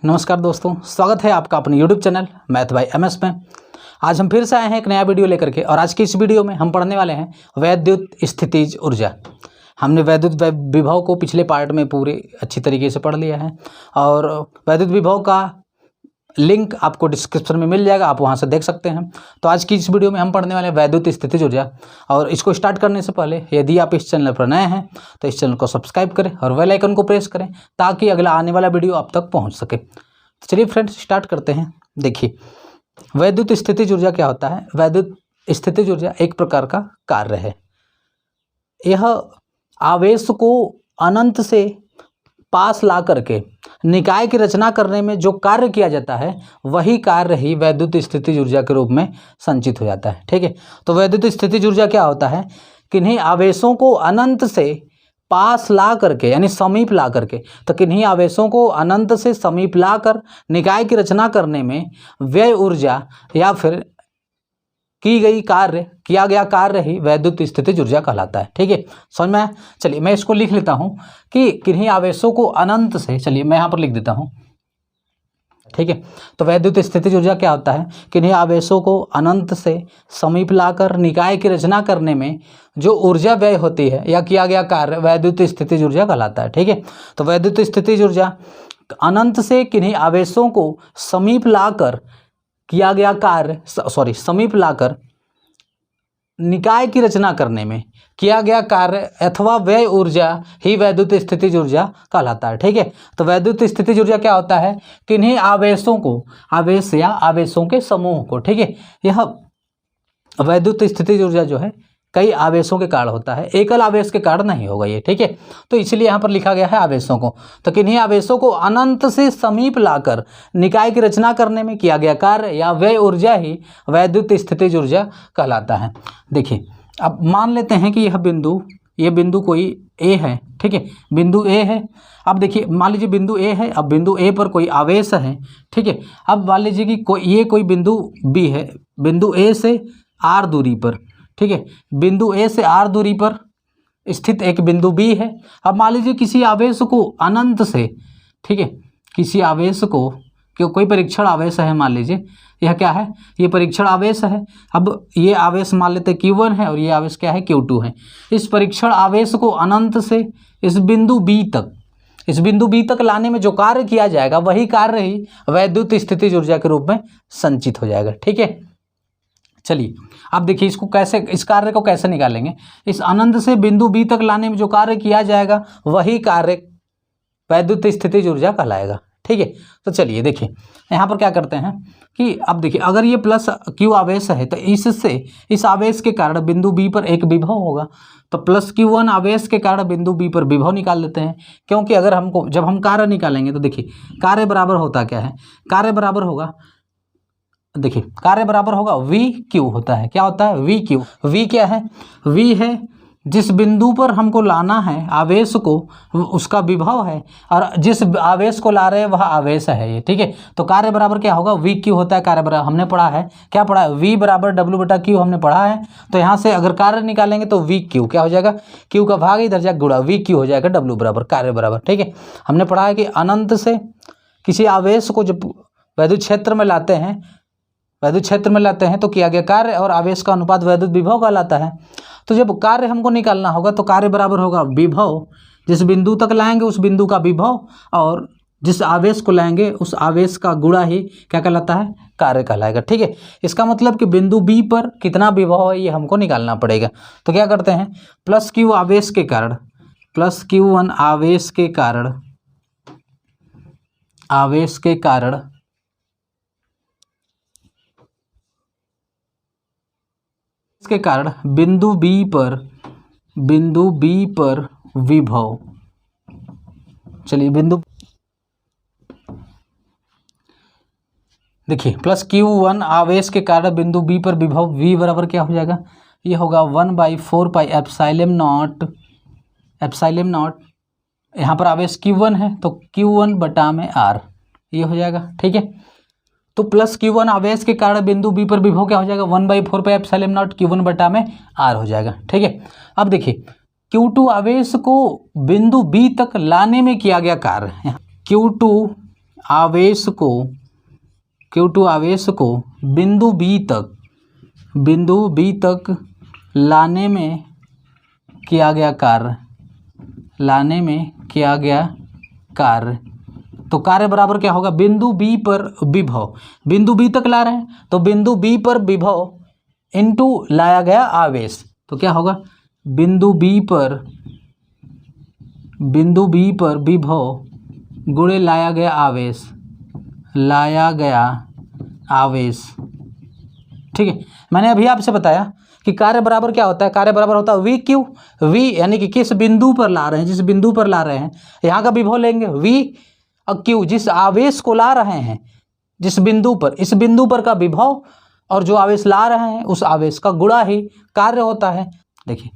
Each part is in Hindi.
नमस्कार दोस्तों, स्वागत है आपका अपने YouTube channel math bye MS में। आज हम फिर से आए हैं एक नया वीडियो लेकर के और आज की इस वीडियो में हम पढ़ने वाले हैं वैद्युत स्थितिज ऊर्जा। हमने वैद्युत विभव को पिछले पार्ट में पूरे अच्छी तरीके से पढ़ लिया है और वैद्युत विभव का लिंक आपको डिस्क्रिप्शन में मिल जाएगा, आप वहां से देख सकते हैं। तो आज की इस वीडियो में हम पढ़ने वाले हैं वैद्युत स्थितिज ऊर्जा। और इसको स्टार्ट करने से पहले यदि आप इस चैनल पर नए हैं तो इस चैनल को सब्सक्राइब करें और बेल आइकन को प्रेस करें ताकि अगला आने वाला वीडियो आप तक पहुंच सके। तो चलिए फ्रेंड्स स्टार्ट करते हैं। देखिए, वैद्युत स्थितिज ऊर्जा क्या होता है। वैद्युत स्थितिज ऊर्जा एक प्रकार का कार्य है। यह आवेश को अनंत से पास ला करके निकाय की रचना करने में जो कार्य किया जाता है वही कार्य ही वैद्युत स्थितिज ऊर्जा के रूप में संचित हो जाता है। ठीक है, तो वैद्युत स्थितिज ऊर्जा क्या होता है, किन्हीं आवेशों को अनंत से पास ला करके यानी समीप ला करके, तो किन्हीं आवेशों को अनंत से समीप ला कर निकाय की रचना करने में व्यय ऊर्जा या फिर किया गया कार्य ही वैद्युत स्थितिज ऊर्जा कहलाता है। ठीक है, समझ में आया। चलिए मैं इसको लिख लेता हूं कि किन्हीं आवेशों को अनंत से, चलिए मैं यहां पर लिख देता हूं। ठीक है, तो वैद्युत स्थितिज ऊर्जा क्या होता है, किन्हीं आवेशों को अनंत से समीप लाकर निकाय की रचना करने में जो ऊर्जा व्यय होती है या किया गया कार्य वैद्युत स्थितिज ऊर्जा कहलाता है। ठीक है, तो वैद्युत स्थितिज ऊर्जा अनंत से किन्हीं आवेशों को समीप लाकर किया गया कार्य समीप लाकर निकाय की रचना करने में किया गया कार्य अथवा व्यय ऊर्जा ही वैद्युत स्थितिज ऊर्जा कहलाता है। ठीक है, तो वैद्युत स्थितिज ऊर्जा क्या होता है, किन्हीं आवेशों को, आवेश या आवेशों के समूह को, ठीक है, यह वैद्युत स्थितिज ऊर्जा जो है कई आवेशों के कारण होता है, एकल आवेश के कारण नहीं होगा ये। ठीक है, तो इसलिए यहाँ पर लिखा गया है आवेशों को। तो किन्हीं आवेशों को अनंत से समीप लाकर निकाय की रचना करने में किया गया कार्य या व्यय ऊर्जा ही वैद्युत स्थितिज ऊर्जा कहलाता है। देखिए, अब मान लेते हैं कि यह बिंदु कोई ए है। ठीक है, बिंदु ए है। अब देखिए, मान लीजिए बिंदु ए है। अब बिंदु ए पर कोई आवेश है। ठीक है, अब मान लीजिए कि ये कोई बिंदु बी है, बिंदु ए से आर दूरी पर। ठीक है, बिंदु ए से आर दूरी पर स्थित एक बिंदु बी है। अब मान लीजिए किसी आवेश को अनंत से, ठीक है, किसी आवेश को कोई परीक्षण आवेश है, मान लीजिए यह क्या है, ये परीक्षण आवेश है। अब ये आवेश मान लेते Q1 है और ये आवेश क्या है, Q2 है। इस परीक्षण आवेश को अनंत से इस बिंदु बी तक लाने में जो कार्य किया जाएगा वही कार्य ही वैद्युत स्थितिज ऊर्जा के रूप में संचित हो जाएगा। ठीक है, चलिए अब देखिए इस कार्य को कैसे निकालेंगे। इस अनंत से बिंदु बी तक लाने में जो कार्य किया जाएगा वही कार्य वैद्युत स्थितिज ऊर्जा कहलाएगा। ठीक है, तो चलिए देखिए यहाँ पर क्या करते हैं कि अब देखिए, अगर ये प्लस Q आवेश है तो इस आवेश के कारण बिंदु बी पर एक विभव होगा। तो प्लस Q1 आवेश के कारण बिंदु बी पर विभव निकाल लेते हैं, क्योंकि अगर जब हम कार्य निकालेंगे तो देखिए कार्य बराबर होता क्या है, कार्य बराबर होगा, देखिए कार्य बराबर होगा VQ होता है। क्या होता है, VQ। V क्या है, V है जिस बिंदु पर हमको लाना है आवेश को उसका विभव है, और जिस आवेश को ला रहे हैं वह आवेश है ये। ठीक है, तो कार्य बराबर क्या होगा, VQ होता है। कार्य बराबर हमने पढ़ा है, क्या पढ़ा है, V बराबर W/Q हमने पढ़ा है। तो यहाँ से अगर कार्य निकालेंगे तो VQ क्या हो जाएगा, Q का भाग इधर जाकर गुणा VQ हो जाएगा W बराबर कार्य बराबर। ठीक है, हमने पढ़ा है कि अनंत से किसी आवेश को जब वैद्युत क्षेत्र में लाते हैं तो किया गया कार्य और आवेश का अनुपात वैद्युत विभव कहलाता है। तो जब कार्य हमको निकालना होगा तो कार्य बराबर होगा विभव, जिस बिंदु तक लाएंगे उस बिंदु का विभव, और जिस आवेश को लाएंगे उस आवेश का गुणा ही क्या कहलाता है, कार्य कहलाएगा। ठीक है, इसका मतलब कि बिंदु बी पर कितना विभव है ये हमको निकालना पड़ेगा। तो क्या करते हैं, प्लस Q आवेश के कारण, प्लस Q1 आवेश के कारण इसके कारण बिंदु बी पर विभव, चलिए देखिए प्लस Q1 आवेश के कारण बिंदु बी पर विभव V बराबर क्या हो जाएगा, ये होगा 1/4 पाई एप्सिलॉन नॉट। यहाँ पर आवेश Q1 है तो Q1/R ये हो जाएगा। ठीक है, तो प्लस Q1 आवेश के कारण बिंदु बी पर विभव क्या हो जाएगा, 1/4 पाई एप्सिलॉन नॉट Q1/R हो जाएगा। ठीक है, अब देखिए Q2 आवेश को बिंदु बी तक लाने में किया गया कार्य, Q2 आवेश को Q2 आवेश को बिंदु B तक लाने में किया गया कार्य, तो कार्य बराबर क्या होगा, बिंदु B पर विभव, बिंदु B तक ला रहे हैं तो बिंदु B पर विभव इनटू लाया गया आवेश, तो क्या होगा, बिंदु B पर विभव गुणे लाया गया आवेश। ठीक है, मैंने अभी आपसे बताया कि कार्य बराबर क्या होता है, कार्य बराबर होता है VQ, V यानी कि किस बिंदु पर ला रहे हैं, जिस बिंदु पर ला रहे हैं, यहाँ का विभव लेंगे V और Q, जिस आवेश को ला रहे हैं जिस बिंदु पर, इस बिंदु पर का विभव और जो आवेश ला रहे हैं उस आवेश का गुणा ही कार्य होता है। देखिए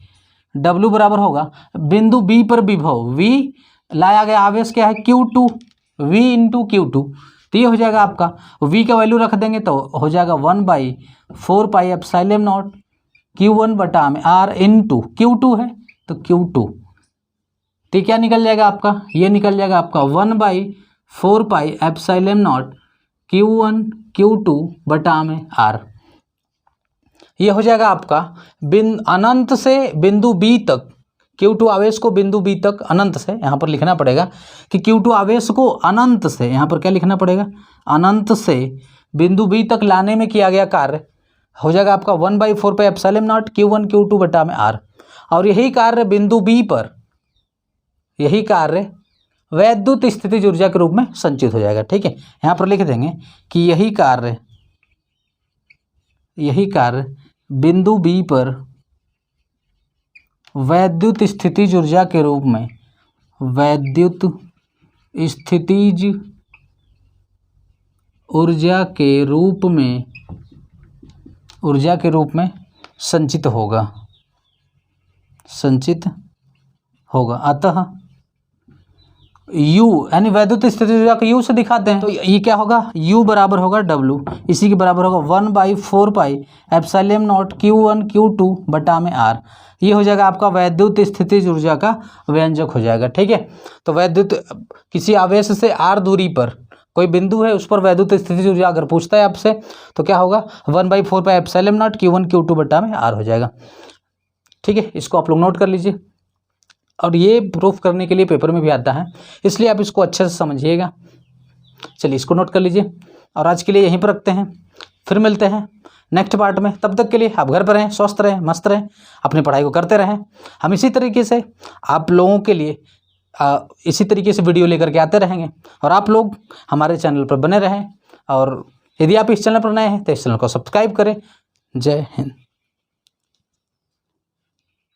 W बराबर होगा बिंदु B पर विभव V, लाया गया आवेश क्या है Q2, V इंटू Q2, तो ये हो जाएगा आपका, V का वैल्यू रख देंगे तो हो जाएगा 1/4 पाई एप्सिलॉन नॉट Q1 बटा में R इंटू Q2 है तो Q2, तो क्या निकल जाएगा आपका, ये निकल जाएगा आपका 1/4 pi epsilon not Q1 Q2 बटा में R। ये हो जाएगा आपका अनंत से बिंदु B तक, Q2 आवेश को बिंदु B तक अनंत से, यहाँ पर लिखना पड़ेगा कि Q2 आवेश को अनंत से, यहाँ पर क्या लिखना पड़ेगा, अनंत से बिंदु B तक लाने में किया गया कार्य हो जाएगा आपका 1/4 pi epsilon not Q1 Q2 बटा में R। और यही कार्य बिंदु B पर, यही कार्य वैद्युत स्थितिज ऊर्जा के रूप में संचित हो जाएगा। ठीक है, यहाँ पर लिख देंगे कि यही कार्य बिंदु B पर वैद्युत स्थितिज ऊर्जा के रूप में, वैद्युत स्थितिज ऊर्जा के रूप में संचित होगा। अतः U यानी वैद्युत स्थितिज ऊर्जा को U से दिखाते हैं, तो ये क्या होगा, U बराबर होगा W, इसी के बराबर होगा 1/4 pi epsilon not Q1 Q2 बटा में R। ये हो जाएगा आपका वैद्युत स्थितिज ऊर्जा का व्यंजक हो जाएगा। ठीक है, तो वैद्युत किसी आवेश से R दूरी पर कोई बिंदु है, उस पर वैद्युत स्थितिज ऊर्जा अगर पूछता है आपसे तो क्या होगा, 1/4 pi epsilon not Q1 Q2 बटा में R हो जाएगा। ठीक है, इसको आप लोग नोट कर लीजिए, और ये प्रूफ करने के लिए पेपर में भी आता है, इसलिए आप इसको अच्छे से समझिएगा। चलिए इसको नोट कर लीजिए, और आज के लिए यहीं पर रखते हैं, फिर मिलते हैं नेक्स्ट पार्ट में। तब तक के लिए आप घर पर रहें, स्वस्थ रहें, मस्त रहें, अपनी पढ़ाई को करते रहें। हम इसी तरीके से आप लोगों के लिए इसी तरीके से वीडियो लेकर के आते रहेंगे, और आप लोग हमारे चैनल पर बने रहें। और यदि आप इस चैनल पर नए हैं तो इस चैनल को सब्सक्राइब करें। जय हिंद।